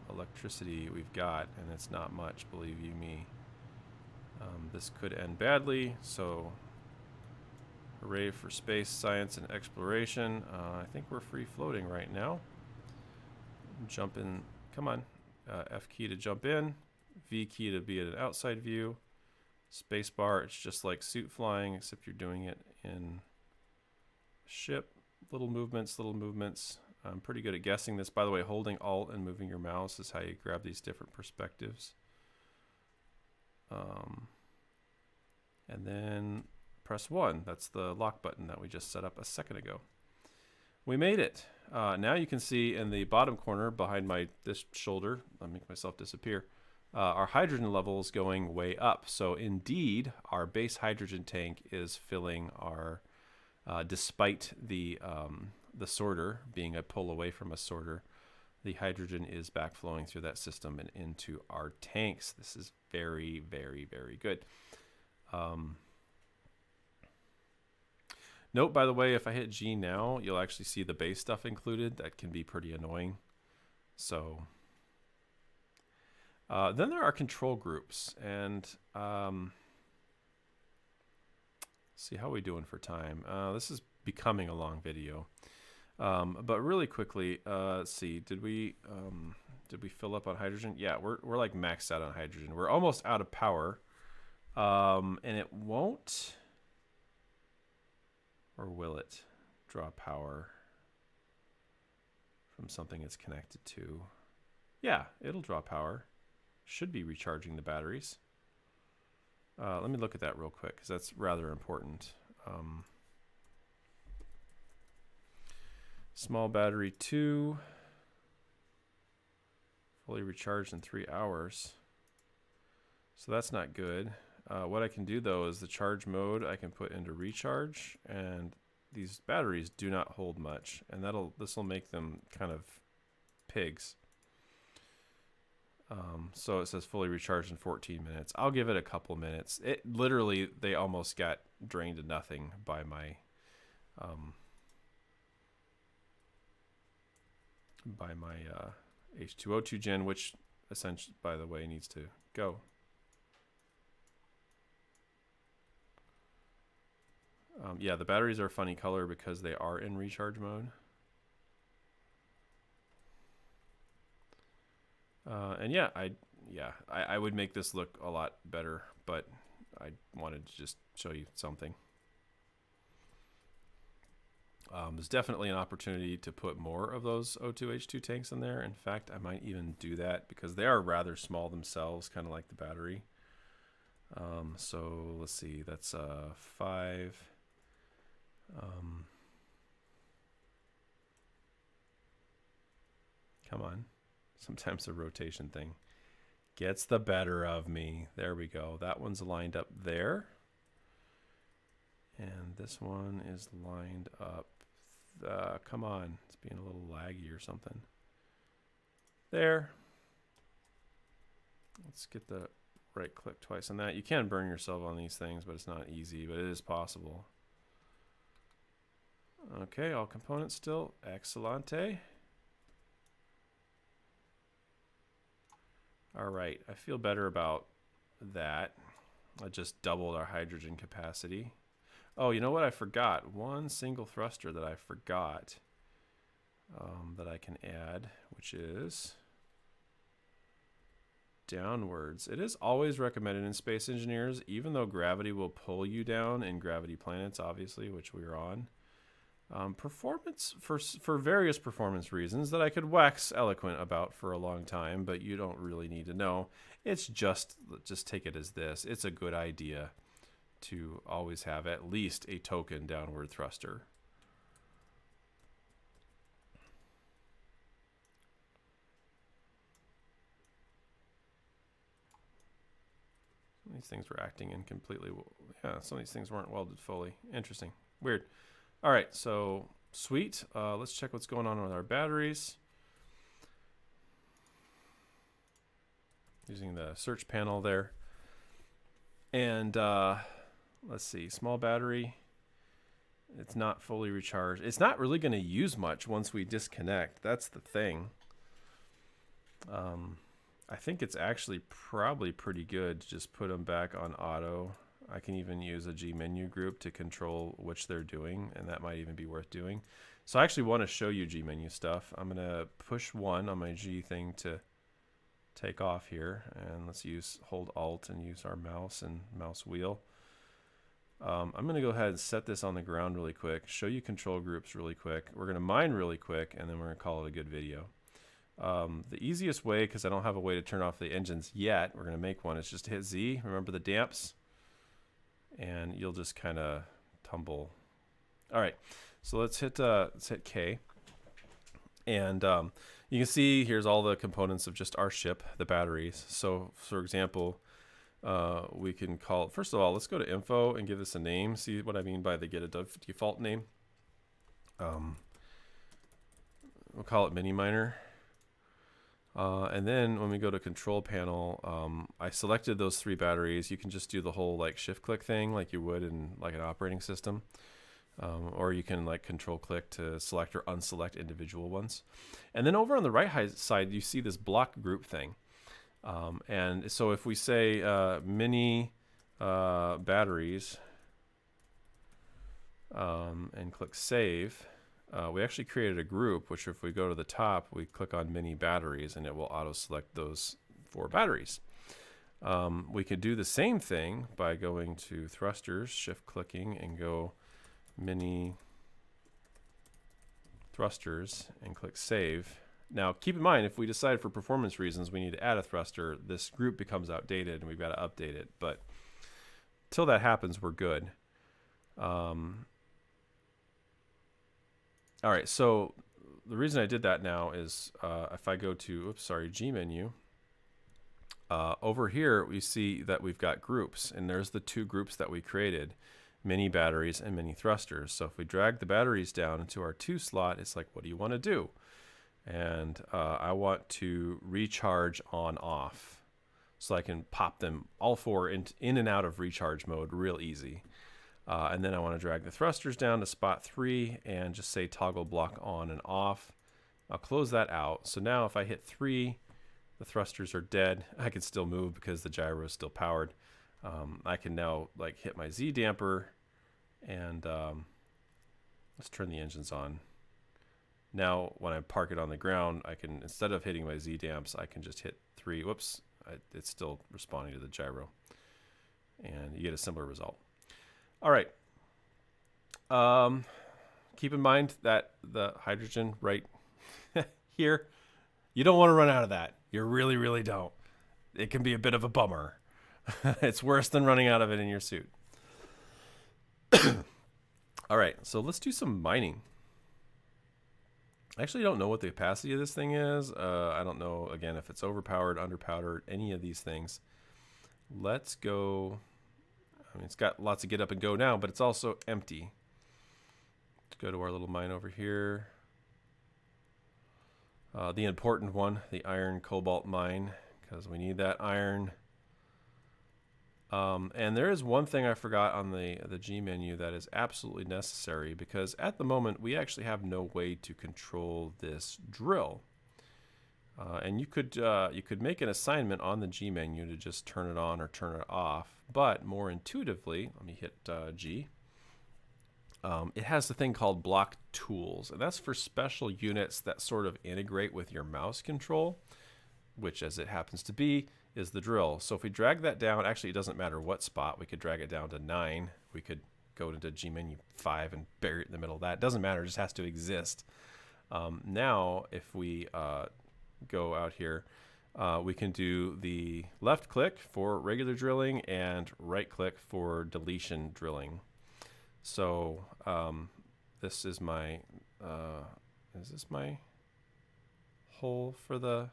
electricity we've got, and it's not much, believe you me. This could end badly, so hooray for space, science, and exploration. I think we're free floating right now. Jump in, come on. F key to jump in, V key to be at an outside view. Space bar, it's just like suit flying, except you're doing it in ship. Little movements, little movements. I'm pretty good at guessing this. By the way, holding Alt and moving your mouse is how you grab these different perspectives. And then press 1. That's the lock button that we just set up a second ago. We made it. Now you can see in the bottom corner behind this shoulder, I'll make myself disappear, our hydrogen level is going way up. So indeed, our base hydrogen tank is filling our despite the sorter being a pull away from a sorter, the hydrogen is backflowing through that system and into our tanks. This is very, very, very good. Note, by the way, if I hit G now, you'll actually see the base stuff included. That can be pretty annoying. So then there are control groups, and see how we doing for time. This is becoming a long video, but really quickly, let's see. Did we fill up on hydrogen? Yeah, we're like maxed out on hydrogen. We're almost out of power, and it won't, or will it, draw power from something it's connected to? Yeah, it'll draw power. Should be recharging the batteries. Let me look at that real quick because that's rather important. Small battery 2, fully recharged in 3 hours. So that's not good. What I can do though is the charge mode I can put into recharge, and these batteries do not hold much, and this will make them kind of pigs. So it says fully recharged in 14 minutes. I'll give it a couple minutes. It literally, they almost got drained to nothing by my H2O2 gen, which essentially, by the way, needs to go. Yeah, the batteries are a funny color because they are in recharge mode. And yeah, I would make this look a lot better, but I wanted to just show you something. There's definitely an opportunity to put more of those O2H2 tanks in there. In fact, I might even do that because they are rather small themselves, kind of like the battery. So let's see, that's 5. Come on. Sometimes the rotation thing gets the better of me. There we go. That one's lined up there. And this one is lined up. Come on. It's being a little laggy or something. There. Let's get the right click twice on that. You can burn yourself on these things, but it's not easy, but it is possible. Okay, all components still. Excellente. All right, I feel better about that. I just doubled our hydrogen capacity. Oh, you know what I forgot? One single thruster that I forgot that I can add, which is downwards. It is always recommended in Space Engineers, even though gravity will pull you down in gravity planets, obviously, which we are on. Performance, for various performance reasons that I could wax eloquent about for a long time, but you don't really need to know. It's just take it as this. It's a good idea to always have at least a token downward thruster. Some of these things were acting incompletely. Yeah, some of these things weren't welded fully. Interesting. Weird. All right, so sweet. Let's check what's going on with our batteries. Using the search panel there. And let's see, small battery. It's not fully recharged. It's not really going to use much once we disconnect. That's the thing. I think it's actually probably pretty good to just put them back on auto. I can even use a G menu group to control which they're doing, and that might even be worth doing. So I actually want to show you G menu stuff. I'm going to push 1 on my G thing to take off here, and let's hold Alt and use our mouse and mouse wheel. I'm going to go ahead and set this on the ground really quick, show you control groups really quick. We're going to mine really quick, and then we're going to call it a good video. The easiest way, because I don't have a way to turn off the engines yet, we're going to make one, is just to hit Z. Remember the damps? And you'll just kind of tumble. All right, so let's hit K. And you can see here's all the components of just our ship, the batteries. So for example, we can call, first of all, let's go to info and give this a name. See what I mean by they get a default name. We'll call it mini miner. And then when we go to control panel, I selected those 3 batteries. You can just do the whole like shift click thing like you would in like an operating system. or you can like control click to select or unselect individual ones. And then over on the right side, you see this block group thing. And so if we say mini batteries and click save, we actually created a group, which if we go to the top, we click on mini batteries and it will auto select those 4 batteries. We could do the same thing by going to thrusters, shift clicking, and go mini thrusters and click save. Now keep in mind, if we decide for performance reasons we need to add a thruster, this group becomes outdated and we've got to update it. But till that happens, we're good. All right, so the reason I did that now is if I go to, G menu, over here we see that we've got groups, and there's the 2 groups that we created, mini batteries and mini thrusters. So if we drag the batteries down into our 2 slot, it's like, what do you want to do? And I want to recharge on off, so I can pop them all 4 in and out of recharge mode real easy. And then I want to drag the thrusters down to spot 3 and just say toggle block on and off. I'll close that out. So now if I hit 3, the thrusters are dead. I can still move because the gyro is still powered. I can now like hit my Z damper and let's turn the engines on. Now when I park it on the ground, I can, instead of hitting my Z damps, I can just hit 3. Whoops, it's still responding to the gyro. And you get a similar result. All right. Keep in mind that the hydrogen right here, you don't want to run out of that. You really, really don't. It can be a bit of a bummer. It's worse than running out of it in your suit. All right, so let's do some mining. I actually don't know what the capacity of this thing is. I don't know, again, if it's overpowered, underpowered, any of these things. Let's go. I mean, it's got lots of get up and go now, but it's also empty. Let's go to our little mine over here. The important one, the iron cobalt mine, because we need that iron. And there is one thing I forgot on the G menu that is absolutely necessary, because at the moment we actually have no way to control this drill. And you could make an assignment on the G menu to just turn it on or turn it off, but more intuitively, let me hit G. It has the thing called block tools, and that's for special units that sort of integrate with your mouse control, which, as it happens to be, is the drill. So if we drag that down, actually it doesn't matter what spot, we could drag it down to 9. We could go into Pt.5 and bury it in the middle of that. It doesn't matter, it just has to exist. Now, if we go out here, we can do the left click for regular drilling and right click for deletion drilling. So this is my, is this my hole for the,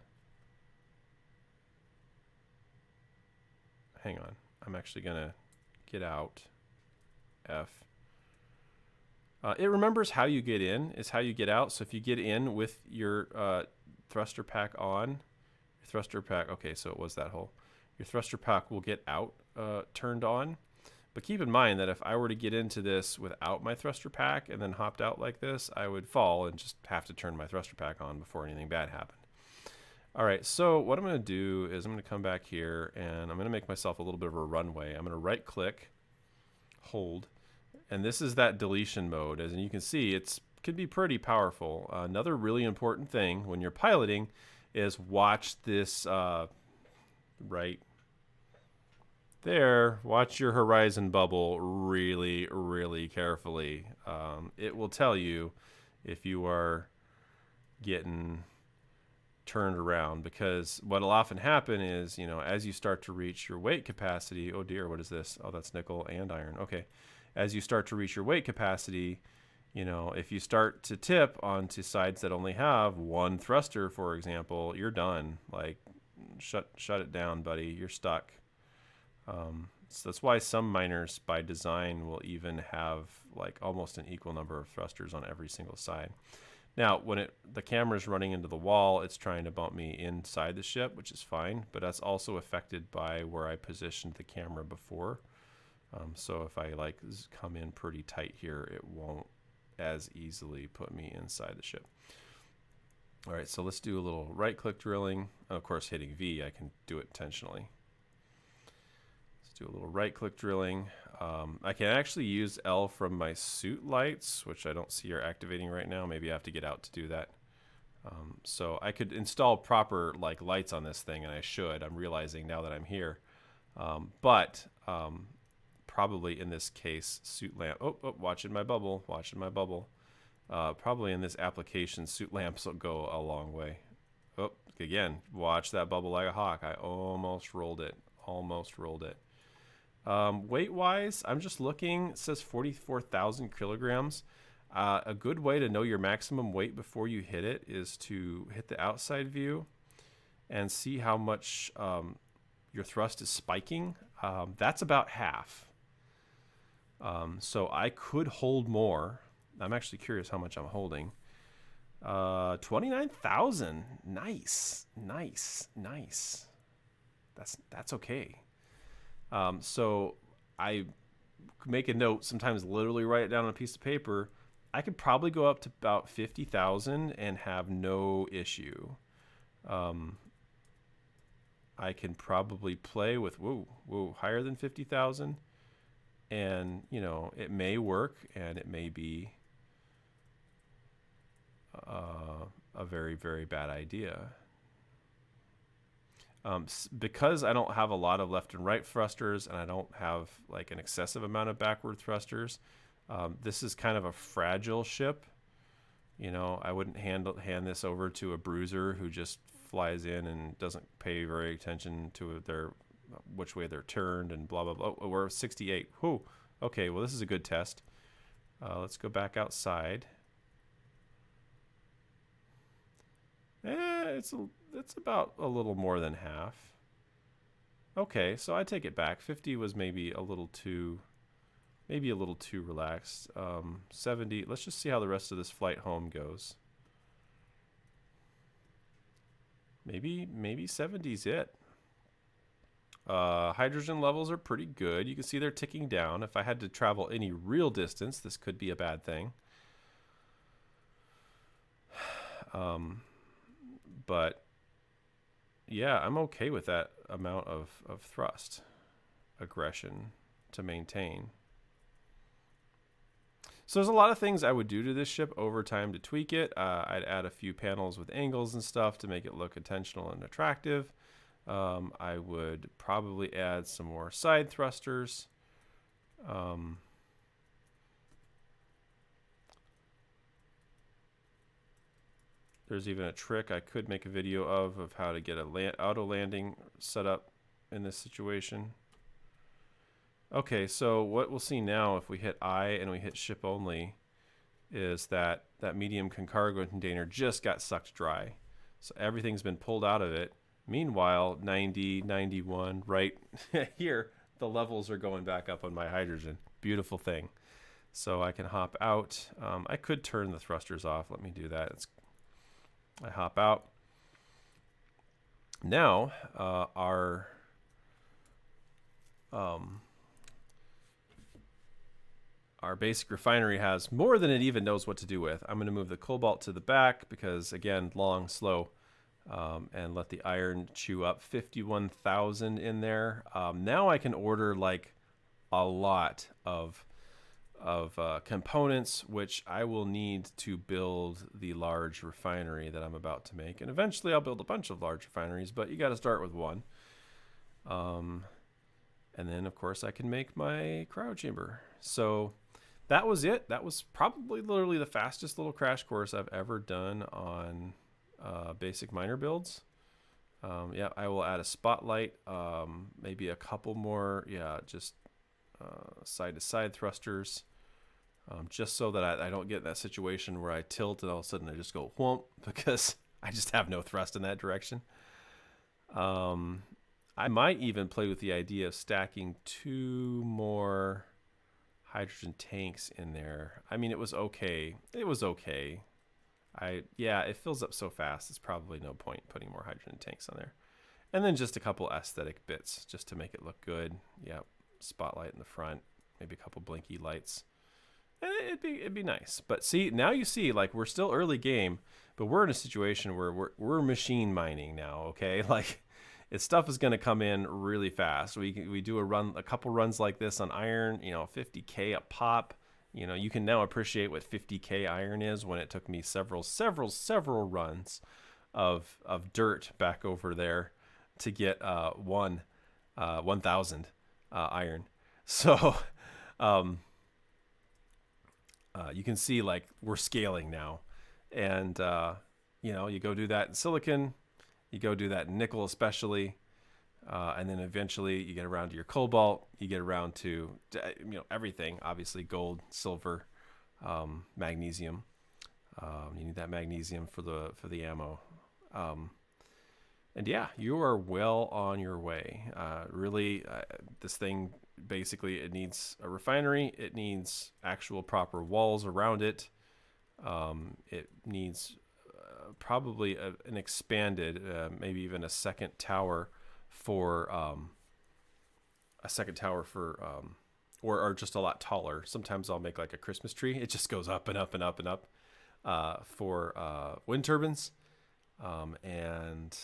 hang on, I'm actually gonna get out F. It remembers how you get in is how you get out. So if you get in with your thruster pack on, your thruster pack, okay, so it was that hole. Your thruster pack will get out turned on. But keep in mind that if I were to get into this without my thruster pack and then hopped out like this, I would fall and just have to turn my thruster pack on before anything bad happened. All right, so what I'm going to do is I'm going to come back here and I'm going to make myself a little bit of a runway. I'm going to right click, hold, and this is that deletion mode. As you can see, it can be pretty powerful. Another really important thing when you're piloting is watch this right there, watch your horizon bubble really, really carefully. It will tell you if you are getting turned around, because what'll often happen is, you know, as you start to reach your weight capacity, oh dear, what is this? Oh, that's nickel and iron. Okay. As you start to reach your weight capacity, you know, if you start to tip onto sides that only have one thruster, for example, you're done. Like, shut it down, buddy. You're stuck. So that's why some miners by design will even have like almost an equal number of thrusters on every single side. Now, when the camera's running into the wall, it's trying to bump me inside the ship, which is fine, but that's also affected by where I positioned the camera before. So if I like come in pretty tight here, it won't as easily put me inside the ship. All right, so let's do a little right-click drilling. Of course, hitting V, I can do it intentionally. Let's do a little right-click drilling. I can actually use L from my suit lights, which I don't see are activating right now. Maybe I have to get out to do that. So I could install proper like lights on this thing, and I should. I'm realizing now that I'm here. But probably in this case, suit lamp. Oh, watching my bubble, watching my bubble. Probably in this application, suit lamps will go a long way. Oh, again, watch that bubble like a hawk. I almost rolled it. Almost rolled it. Weight-wise, I'm just looking. It says 44,000 kilograms. A good way to know your maximum weight before you hit it is to hit the outside view and see how much your thrust is spiking. That's about half. So I could hold more. I'm actually curious how much I'm holding. 29,000. Nice, nice, nice. That's okay. So I make a note, sometimes literally write it down on a piece of paper. I could probably go up to about 50,000 and have no issue. I can probably play with higher than 50,000, and you know it may work, and it may be a very, very bad idea. Because I don't have a lot of left and right thrusters, and I don't have like an excessive amount of backward thrusters, this is kind of a fragile ship. You know, I wouldn't hand this over to a bruiser who just flies in and doesn't pay very attention to which way they're turned and blah, blah, blah. Oh, we're 68. Whew. Okay, well, this is a good test. Let's go back outside. It's about a little more than half. Okay, so I take it back. 50 was maybe a little too relaxed. 70. Let's just see how the rest of this flight home goes. Maybe 70's it. Hydrogen levels are pretty good. You can see they're ticking down. If I had to travel any real distance, this could be a bad thing. But yeah, I'm okay with that amount of thrust aggression to maintain. So there's a lot of things I would do to this ship over time to tweak it. I'd add a few panels with angles and stuff to make it look intentional and attractive. I would probably add some more side thrusters. There's even a trick I could make a video of how to get a auto landing set up in this situation. Okay, so what we'll see now if we hit I and we hit ship only is that medium cargo container just got sucked dry. So everything's been pulled out of it. Meanwhile, 90, 91, right here, the levels are going back up on my hydrogen. Beautiful thing. So I can hop out. I could turn the thrusters off. Let me do that. I hop out. Now, our basic refinery has more than it even knows what to do with. I'm going to move the cobalt to the back because, again, long, slow, and let the iron chew up 51,000 in there. Now I can order like a lot of components, which I will need to build the large refinery that I'm about to make. And eventually I'll build a bunch of large refineries, but you got to start with one. And then, of course, I can make my cryo chamber. So that was it. That was probably literally the fastest little crash course I've ever done on basic miner builds. Yeah, I will add a spotlight, maybe a couple more, just side-to-side thrusters, just so that I don't get in that situation where I tilt and all of a sudden I just go whoomp because I just have no thrust in that direction. I might even play with the idea of stacking 2 more hydrogen tanks in there. I mean, it was okay. It was okay. It fills up so fast, it's probably no point putting more hydrogen tanks on there. And then just a couple aesthetic bits just to make it look good. Yep. spotlight in the front, maybe a couple blinky lights. And it'd be nice. But see, now you see, like, we're still early game, but we're in a situation where we're machine mining now. Okay, like, stuff is going to come in really fast. We do a couple runs like this on iron, 50K a pop. You can now appreciate what 50K iron is when it took me several runs of dirt back over there to get 1,000 iron. So you can see, like, we're scaling now, and you go do that in silicon, you go do that in nickel especially, and then eventually you get around to your cobalt, you get around to everything, obviously gold, silver, magnesium. You need that magnesium for the ammo. And yeah, you are well on your way. Really, this thing, basically, it needs a refinery. It needs actual proper walls around it. It needs probably an expanded, maybe even a second tower for or just a lot taller. Sometimes I'll make like a Christmas tree. It just goes up and up and up and up for wind turbines, and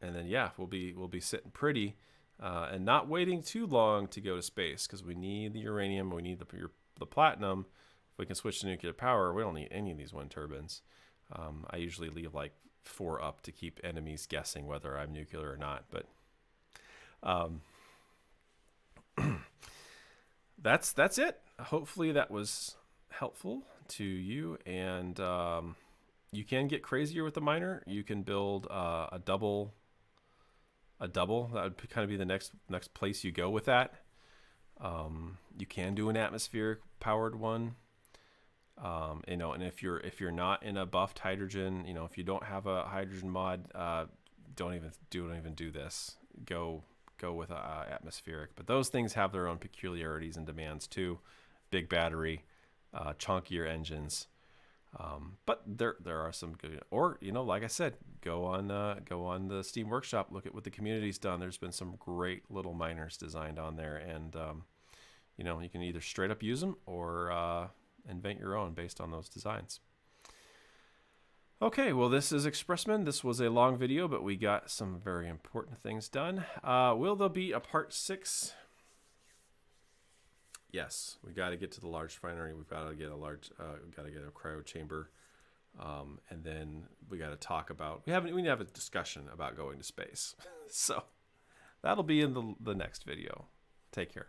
then yeah, we'll be sitting pretty and not waiting too long to go to space, because we need the uranium, we need the platinum. If we can switch to nuclear power, we don't need any of these wind turbines. I usually leave like 4 up to keep enemies guessing whether I'm nuclear or not, but that's it. Hopefully that was helpful to you, and you can get crazier with the miner. You can build a double. That would kind of be the next place you go with that. You can do an atmospheric powered one. And if you're not in a buffed hydrogen, if you don't have a hydrogen mod, don't even do this. Go with a atmospheric. But those things have their own peculiarities and demands too. Big battery, chunkier engines. But there are some good, or like I said, go on the Steam Workshop, look at what the community's done. There's been some great little miners designed on there, and you can either straight up use them or invent your own based on those designs. Okay, well, this is Expressman. This was a long video, but we got some very important things done. Will there be a part 6? Yes, we got to get to the large refinery. We've got to get a cryo chamber, and then we got to talk about. We need to have a discussion about going to space. So that'll be in the next video. Take care.